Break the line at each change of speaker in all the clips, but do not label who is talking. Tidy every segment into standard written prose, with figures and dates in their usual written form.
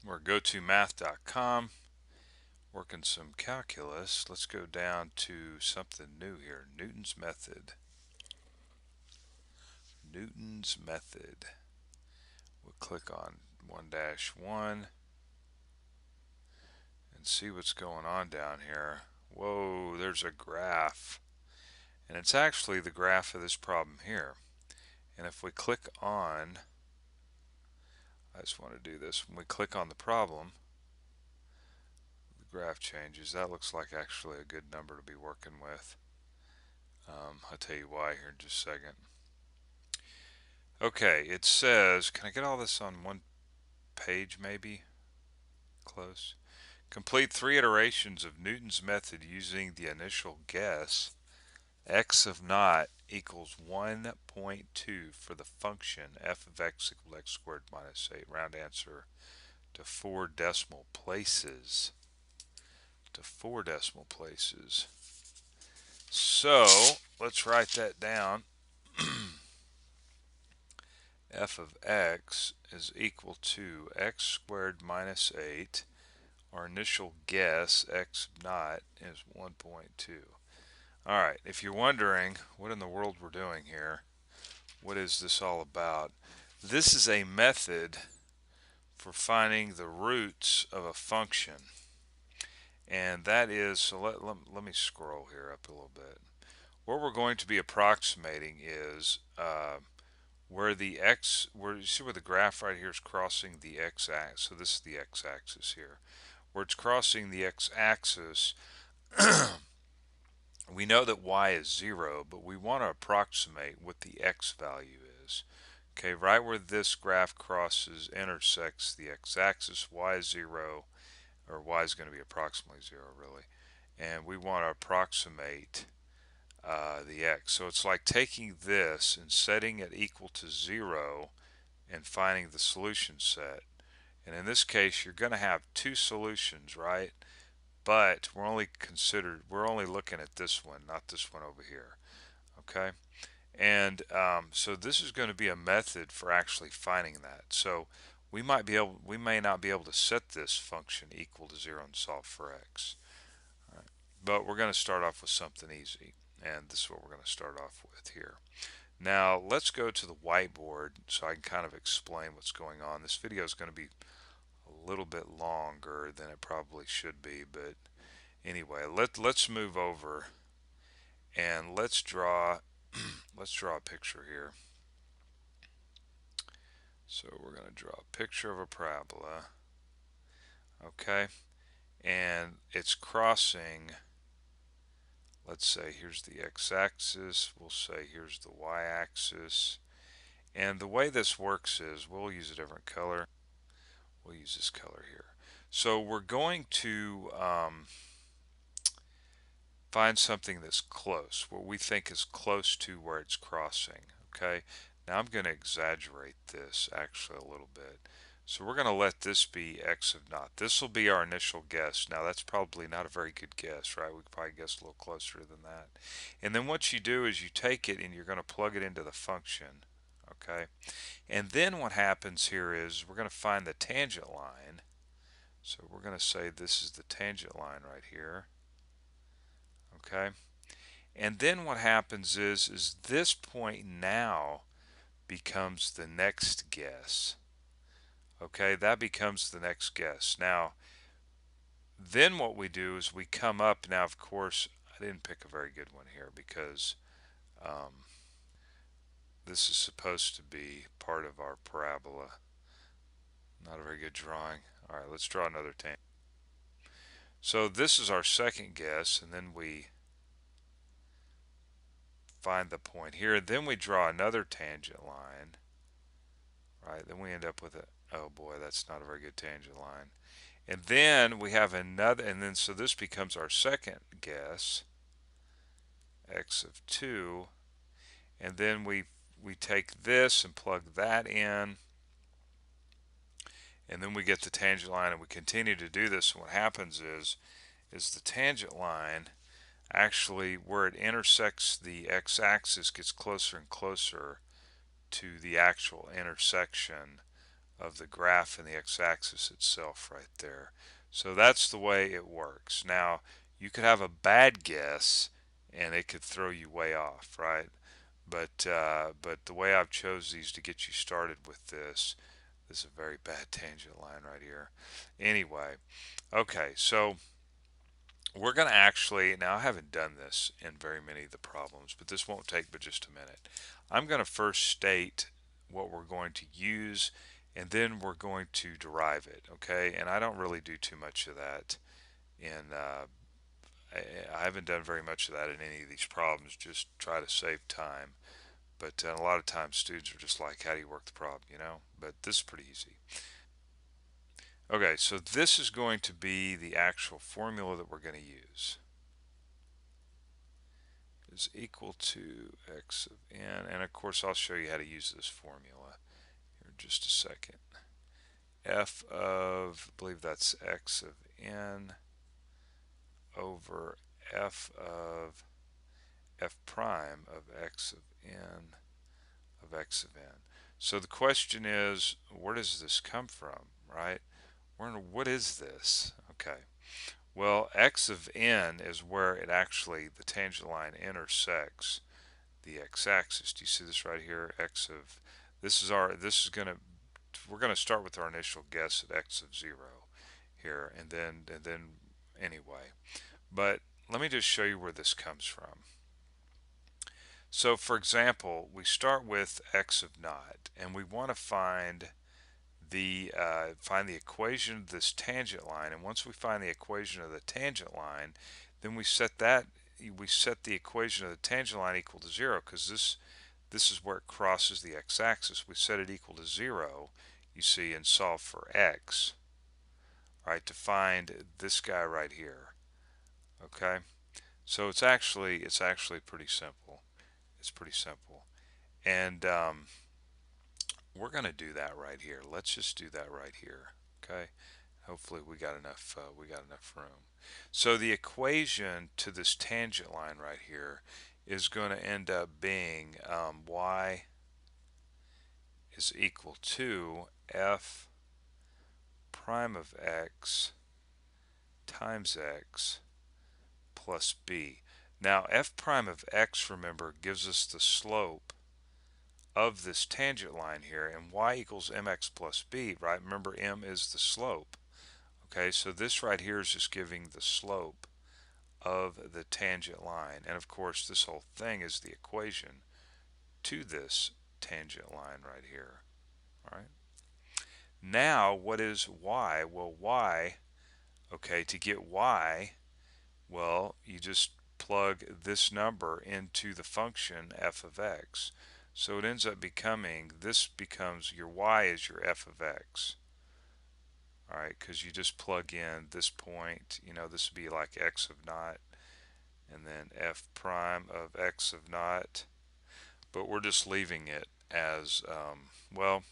We're gotomath.com, working some calculus. Let's go down to something new here. Newton's method. Newton's method. We'll click on 1-1 and see what's going on down here. Whoa, there's a graph. And it's actually the graph of this problem here. And if we click on, I just want to do this, when we click on the problem, the graph changes. That looks like actually a good number to be working with. I'll tell you why here in just a second. Okay, it says, can I get all this on one page maybe? Close. Complete 3 iterations of Newton's method using the initial guess x of naught equals 1.2 for the function f of x equals x squared minus 8. Round answer to 4 decimal places. So let's write that down. F of x is equal to x squared minus 8. Our initial guess, x of naught, is 1.2. Alright, if you're wondering what in the world we're doing here, what is this all about? This is a method for finding the roots of a function. And that is, so let me scroll here up a little bit. What we're going to be approximating is where the x, you see where the graph right here is crossing the x-axis. So this is the x-axis here. Where it's crossing the x-axis, we know that y is 0, but we want to approximate what the x value is. Okay, right where this graph intersects the x-axis, y is 0, or y is going to be approximately 0 really, and we want to approximate the x. So it's like taking this and setting it equal to 0 and finding the solution set. And in this case, you're going to have 2 solutions, right? But we're only looking at this one, not this one over here. Okay, and so this is going to be a method for actually finding that. So we may not be able to set this function equal to 0 and solve for x. All right. But we're going to start off with something easy, and this is what we're going to start off with here. Now let's go to the whiteboard so I can kind of explain what's going on. This video is going to be a little bit longer than it probably should be, but anyway, let's move over and let's draw a picture here. So we're going to draw a picture of a parabola, okay, and it's crossing, let's say here's the x-axis, we'll say here's the y-axis, and the way this works is we'll use a different color. We'll use this color here. So we're going to find something that's close, what we think is close to where it's crossing. Okay, now I'm going to exaggerate this actually a little bit. So we're going to let this be x of naught. This will be our initial guess. Now that's probably not a very good guess, right? We could probably guess a little closer than that. And then what you do is you take it and you're going to plug it into the function. Okay, and then what happens here is we're going to find the tangent line. So we're going to say this is the tangent line right here. Okay, and then what happens is this point now becomes the next guess. Okay, that becomes the next guess. Now then what we do is we come up. Now of course I didn't pick a very good one here because this is supposed to be part of our parabola. Not a very good drawing. Alright, let's draw another tangent. So this is our second guess, and then we find the point here. Then we draw another tangent line. Right, then we end up with oh boy, that's not a very good tangent line. And then we have another, and then so this becomes our second guess, x of 2. And then we take this and plug that in. And then we get the tangent line, and we continue to do this. And what happens is the tangent line actually, where it intersects the x-axis, gets closer and closer to the actual intersection of the graph and the x-axis itself right there. So that's the way it works. Now, you could have a bad guess and it could throw you way off, right? But the way I've chose these to get you started with this is a very bad tangent line right here. Anyway, okay, so we're going to actually, now I haven't done this in very many of the problems, but this won't take but just a minute. I'm going to first state what we're going to use, and then we're going to derive it, okay? And I don't really do too much of that in, I haven't done very much of that in any of these problems, just try to save time. But a lot of times students are just like, how do you work the problem, you know? But this is pretty easy. Okay, so this is going to be the actual formula that we're going to use. Is equal to x of n, and of course I'll show you how to use this formula here in just a second. F of, I believe that's x of n over f prime of x of n of x of n. So the question is, where does this come from, right? What is this? Okay. Well, x of n is where it actually, the tangent line intersects the x-axis. Do you see this right here? This is going to, we're going to start with our initial guess at x of 0 here, and then anyway. But let me just show you where this comes from. So for example, we start with x of naught, and we want to find the equation of this tangent line, and once we find the equation of the tangent line, then we set the equation of the tangent line equal to 0, because this is where it crosses the x-axis. We set it equal to 0, you see, and solve for x, right, to find this guy right here. Okay, so it's actually pretty simple. It's pretty simple, and we're going to do that right here. Let's just do that right here. Okay, hopefully we got enough room. So the equation to this tangent line right here is going to end up being y is equal to f prime of x times x plus b. Now f prime of x, remember, gives us the slope of this tangent line here, and y equals mx plus b, right? Remember, m is the slope. Okay, so this right here is just giving the slope of the tangent line, and of course this whole thing is the equation to this tangent line right here. All right, now what is y? Well, y, okay, to get y, well, you just plug this number into the function f of x, so it ends up becoming, this becomes, your y is your f of x. All right, because you just plug in this point, you know, this would be like x of naught, and then f prime of x of naught, but we're just leaving it as, well,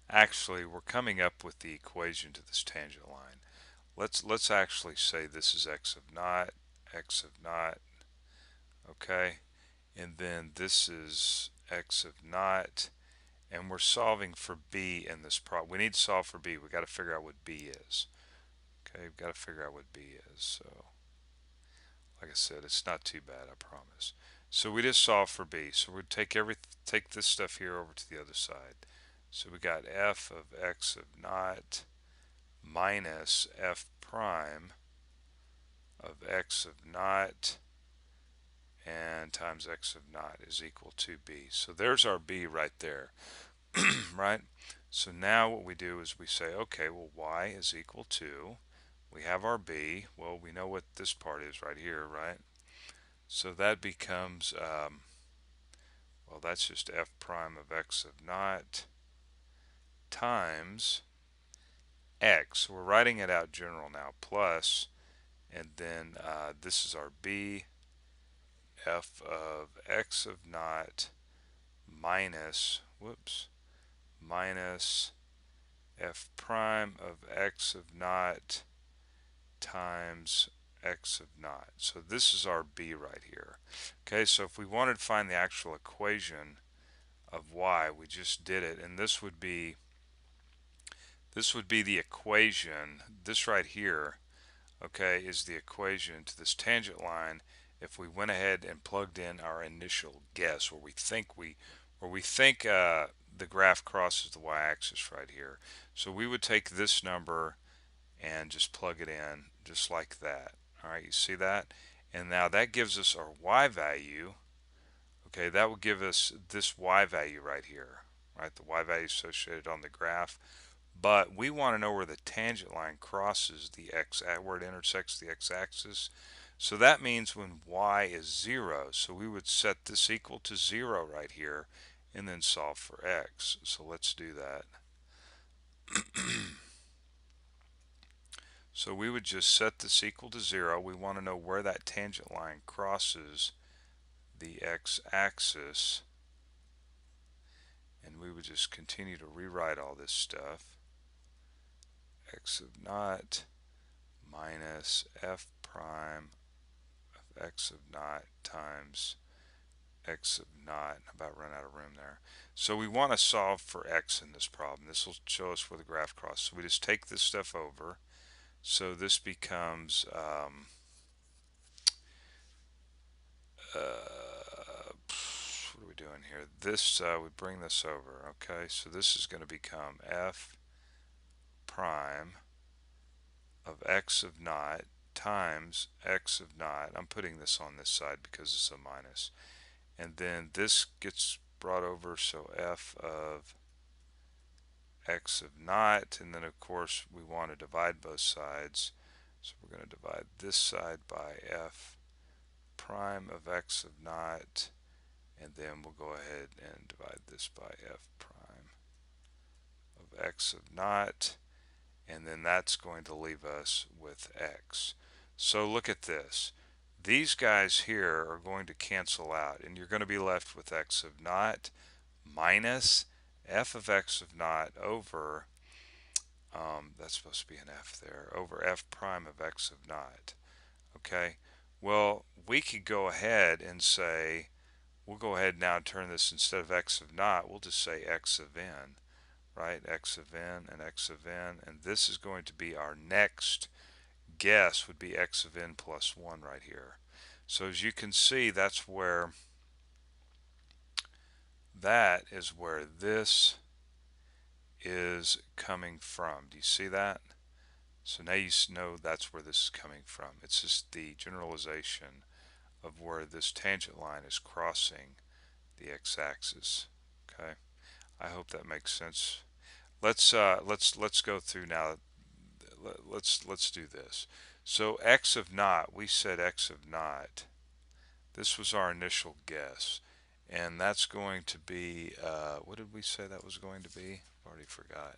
actually we're coming up with the equation to this tangent line. Let's actually say this is x of naught, okay, and then this is x of naught, and we're solving for b in this problem. We need to solve for b. We got to figure out what b is. Okay, we've got to figure out what b is. So like I said, it's not too bad, I promise. So we just solve for b. So we take this stuff here over to the other side. So we got f of x of naught minus f prime of x of naught and times x of naught is equal to b. So there's our b right there. Right? So now what we do is we say, okay, well, y is equal to, we have our b, well, we know what this part is right here, right? So that becomes, well, that's just f prime of x of naught times x. So we're writing it out general now, plus, and then this is our b, f of x of naught minus, whoops, minus f prime of x of naught times x of naught. So this is our b right here. Okay, so if we wanted to find the actual equation of y. We just did it, and this would be the equation. This right here, okay, is the equation to this tangent line if we went ahead and plugged in our initial guess where we think the graph crosses the y-axis right here. So we would take this number and just plug it in just like that. All right, you see that? And now that gives us our y value. Okay, that would give us this y value right here, right? The y value associated on the graph. But we want to know where the tangent line crosses the where it intersects the x-axis. So that means when y is 0, so we would set this equal to 0 right here and then solve for x. So let's do that. So we would just set this equal to 0. We want to know where that tangent line crosses the x-axis, and we would just continue to rewrite all this stuff. X of naught minus f prime of x of naught times x of naught. I'm about run out of room there. So we want to solve for x in this problem. This will show us where the graph crosses. So we just take this stuff over. So this becomes what are we doing here? This we bring this over. Okay, so this is going to become f prime of x of naught times x of naught. I'm putting this on this side because it's a minus. And then this gets brought over, so f of x of naught, and then of course we want to divide both sides. So we're going to divide this side by f prime of x of naught, and then we'll go ahead and divide this by f prime of x of naught, and then that's going to leave us with x. So look at this. These guys here are going to cancel out, and you're going to be left with x of naught minus f of x of naught over, that's supposed to be an f there, over f prime of x of naught. Okay, well, we could go ahead and say, we'll go ahead now and turn this, instead of x of naught, we'll just say x of n, right? X of n and x of n, and this is going to be our next guess, would be x of n plus 1 right here. So as you can see, that is where this is coming from. Do you see that? So now you know that's where this is coming from. It's just the generalization of where this tangent line is crossing the x-axis. Okay, I hope that makes sense. Let's go through now. Let's do this. So x of naught, we said x of naught. This was our initial guess, and that's going to be what did we say that was going to be? I've already forgot.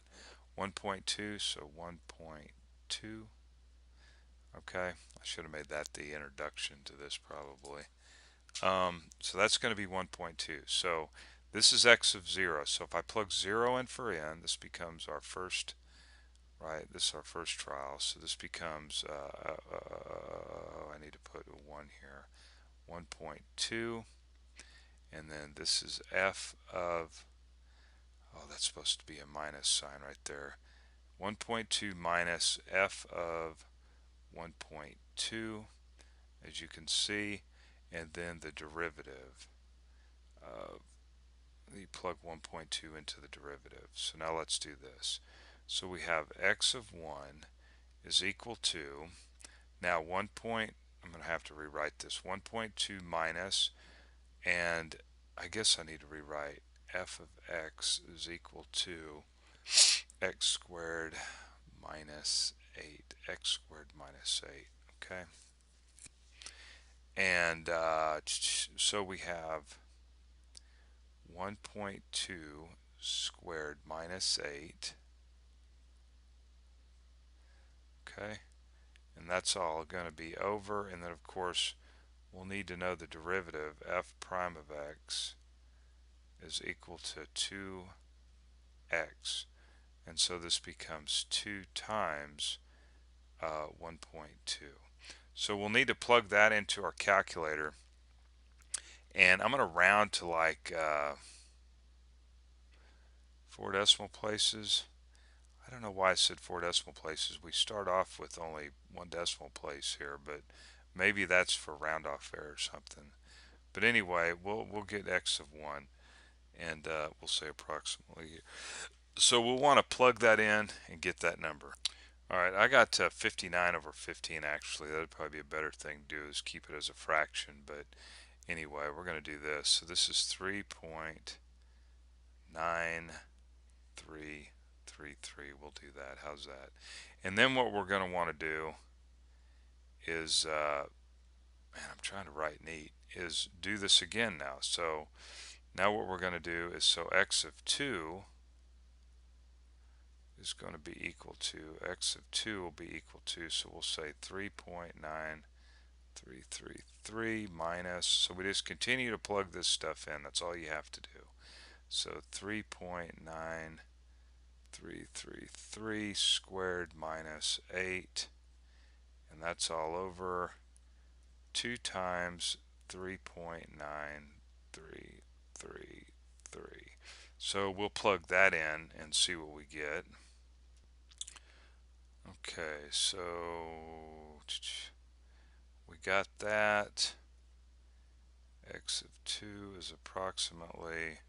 1.2, so 1.2. Okay, I should have made that the introduction to this probably. So that's going to be 1.2. So this is x of 0. So if I plug 0 in for n, this becomes our first, right? This is our first trial. So this becomes, I need to put a 1 here, 1.2. And then this is f of, oh, that's supposed to be a minus sign right there. 1.2 minus f of 1.2, as you can see, and then the derivative. You plug 1.2 into the derivative. So now let's do this. So we have x of 1 is equal to, now I'm going to have to rewrite this, 1.2 minus, and I guess I need to rewrite f of x is equal to x squared minus 8, x squared minus 8, okay? And so we have 1.2 squared minus 8, okay? And that's all going to be over, and then of course we'll need to know the derivative. F prime of x is equal to 2x, and so this becomes 2 times 1.2. So we'll need to plug that into our calculator, and I'm going to round to like 4 decimal places. I don't know why I said 4 decimal places. We start off with only 1 decimal place here, but maybe that's for round off error or something. But anyway, we'll get x of 1, and we'll say approximately. So we'll want to plug that in and get that number. All right, I got 59 over 15 actually. That'd probably be a better thing to do is keep it as a fraction. But anyway, we're going to do this. So this is 3.9333. We'll do that. How's that? And then what we're going to want to do is, man, I'm trying to write neat, is do this again now. So now what we're going to do is, so x of 2 is going to be equal to, x of 2 will be equal to, so we'll say 3.9333 minus, so we just continue to plug this stuff in. That's all you have to do. So 3.9333 squared minus 8, and that's all over 2 times 3.9333. So we'll plug that in and see what we get. Okay, so we got that. X of 2 is approximately,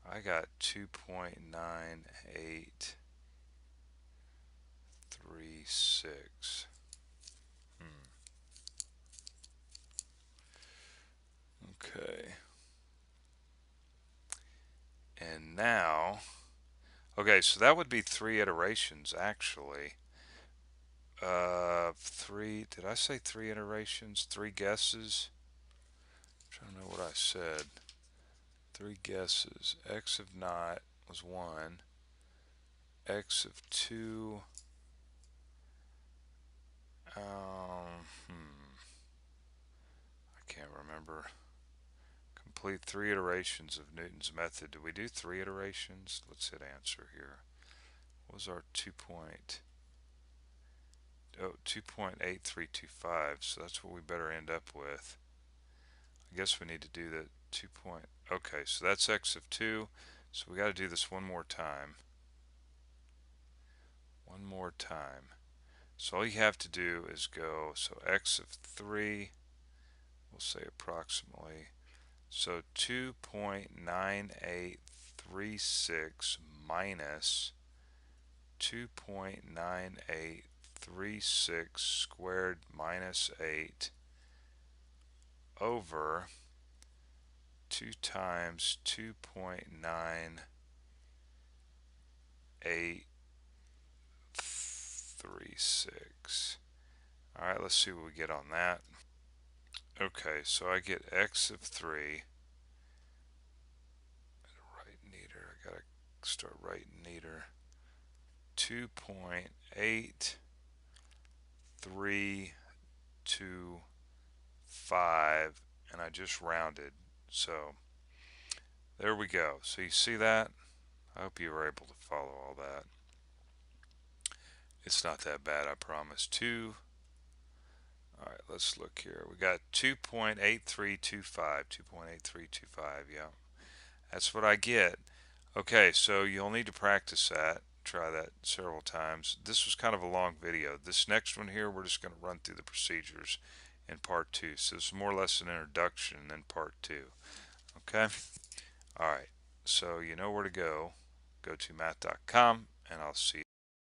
I got 2.9836. Okay. And now, okay, so that would be 3 iterations actually. Did I say 3 iterations? 3 guesses? I'm trying to know what I said. 3 guesses. X of naught was 1. X of 2. I can't remember. Complete 3 iterations of Newton's method. Did we do 3 iterations? Let's hit answer here. What was our 2.8325, so that's what we better end up with. I guess we need to do the 2 point, okay, so that's x of 2, so we got to do this one more time. One more time. So all you have to do is go, so x of 3, we'll say approximately, so 2.9836 minus 2.9836 squared minus 8 over 2 times 2.9836. Alright, let's see what we get on that. Okay, so I get x of 3. Write neater. I gotta start writing neater. 2.8325, and I just rounded. So there we go. So you see that? I hope you were able to follow all that. It's not that bad, I promise. Alright, let's look here. We got 2.8325. 2.8325, yeah. That's what I get. Okay, so you'll need to practice that. Try that several times. This was kind of a long video. This next one here, we're just going to run through the procedures in part 2. So it's more or less an introduction than part 2. Okay? Alright, so you know where to go. Go to math.com, and I'll see you.